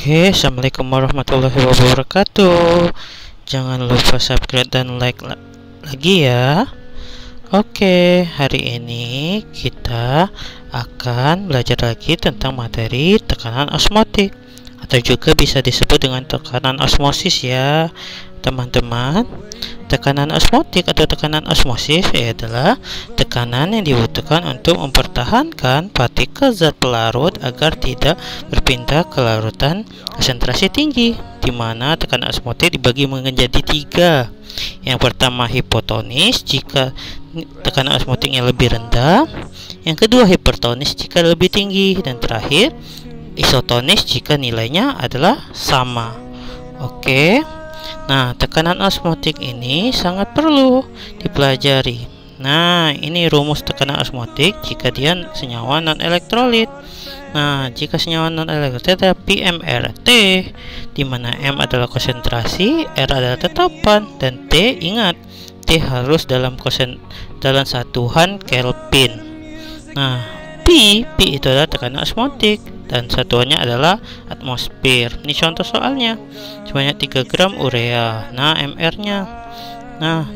Oke, assalamualaikum warahmatullahi wabarakatuh. Jangan lupa subscribe dan like lagi ya. Oke, hari ini kita akan belajar lagi tentang materi tekanan osmotik, atau juga bisa disebut dengan tekanan osmosis ya teman-teman. Tekanan osmotik atau tekanan osmosis adalah tekanan yang dibutuhkan untuk mempertahankan partikel zat pelarut agar tidak berpindah ke larutan konsentrasi tinggi, di mana tekanan osmotik dibagi menjadi tiga. Yang pertama hipotonis jika tekanan osmotiknya lebih rendah, yang kedua hipertonis jika lebih tinggi, dan terakhir isotonis jika nilainya adalah sama. Oke. Nah, tekanan osmotik ini sangat perlu dipelajari. Nah, ini rumus tekanan osmotik jika dia senyawa non-elektrolit. Nah, jika senyawa non-elektrolit ada PMRT, di mana M adalah konsentrasi, R adalah tetapan, dan T, ingat, T harus dalam satuan Kelvin. Nah, P itu adalah tekanan osmotik dan satuannya adalah atmosfer. Ini contoh soalnya, sebanyak 3 gram urea. Nah, MR-nya. Nah,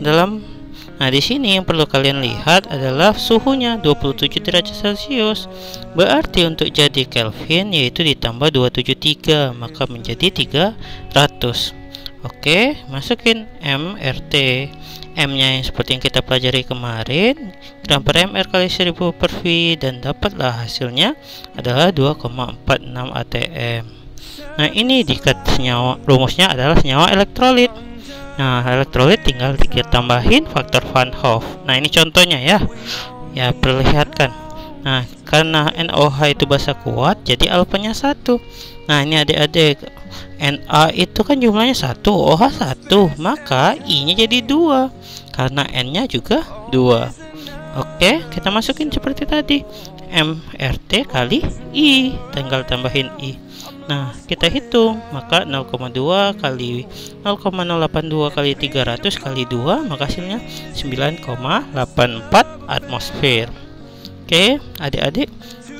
di sini yang perlu kalian lihat adalah suhunya 27 derajat Celcius. Berarti untuk jadi Kelvin yaitu ditambah 273, maka menjadi 300. Oke, masukin MRT. M-nya yang seperti yang kita pelajari kemarin, gram per mr kali 1000 per V, dan dapatlah hasilnya adalah 2,46 atm. Nah, ini rumusnya adalah senyawa elektrolit. Nah, elektrolit tinggal kita tambahin faktor Van Hoff. Nah, ini contohnya ya. Ya, perlihatkan. Nah, karena NOH itu basa kuat, jadi alfanya 1. Nah, ini adik-adik, Na itu kan jumlahnya 1, OH 1, maka I-nya jadi 2 karena N-nya juga 2. Oke, kita masukin seperti tadi, MRT kali I, tinggal tambahin I. Nah, kita hitung, maka 0,2 kali 0,082 kali 300 kali 2, maka hasilnya 9,84 atmosfer. Oke, adik-adik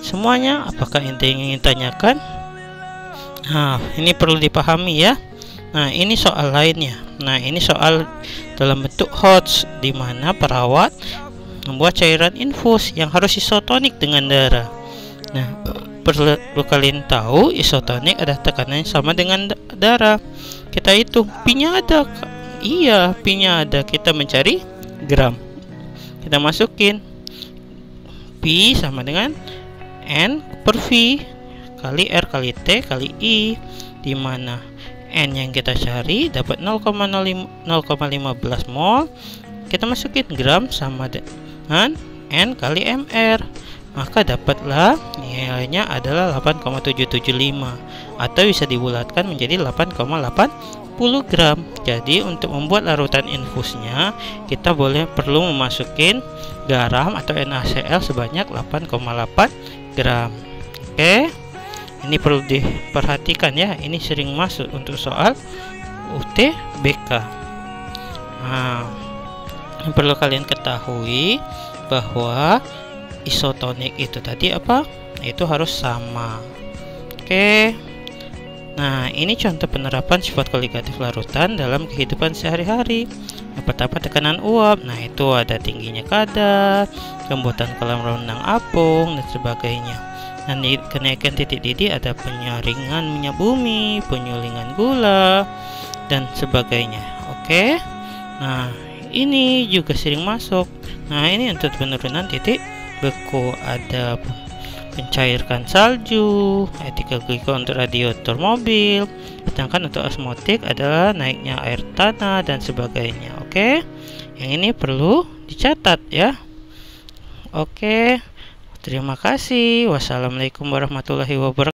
semuanya, apakah ente ingin tanyakan? Nah, ini perlu dipahami ya. Nah, ini soal lainnya. Nah, ini soal dalam bentuk HOTS, di mana perawat membuat cairan infus yang harus isotonik dengan darah. Nah, perlu kalian tahu isotonik ada tekanan yang sama dengan darah. Kita hitung P-nya ada. Iya, P-nya ada. Kita mencari gram. Kita masukin P sama dengan N per V kali R kali T kali I, di mana N yang kita cari dapat 0,15 mol. Kita masukin gram sama dengan N kali mR, maka dapatlah nilainya adalah 8,775, atau bisa dibulatkan menjadi 8,80 gram. Jadi untuk membuat larutan infusnya kita perlu memasukin garam atau NaCl sebanyak 8,8 gram. Oke, ini perlu diperhatikan ya, ini sering masuk untuk soal UTBK. Nah, yang perlu kalian ketahui bahwa isotonik itu tadi apa? Itu harus sama. Oke. Nah, ini contoh penerapan sifat koligatif larutan dalam kehidupan sehari-hari. Yang pertama tekanan uap. Nah, itu ada tingginya kadar, kelembutan kolam renang apung, dan sebagainya. Dan di kenaikan titik didih ada penyaringan minyak bumi, penyulingan gula, dan sebagainya. Oke. Nah, ini juga sering masuk. Nah, ini untuk penurunan titik beku, ada pencairkan salju, etika glikol untuk radiator mobil. Sedangkan untuk osmotik adalah naiknya air tanah dan sebagainya. Oke, yang ini perlu dicatat ya. Oke, terima kasih. Wassalamualaikum warahmatullahi wabarakatuh.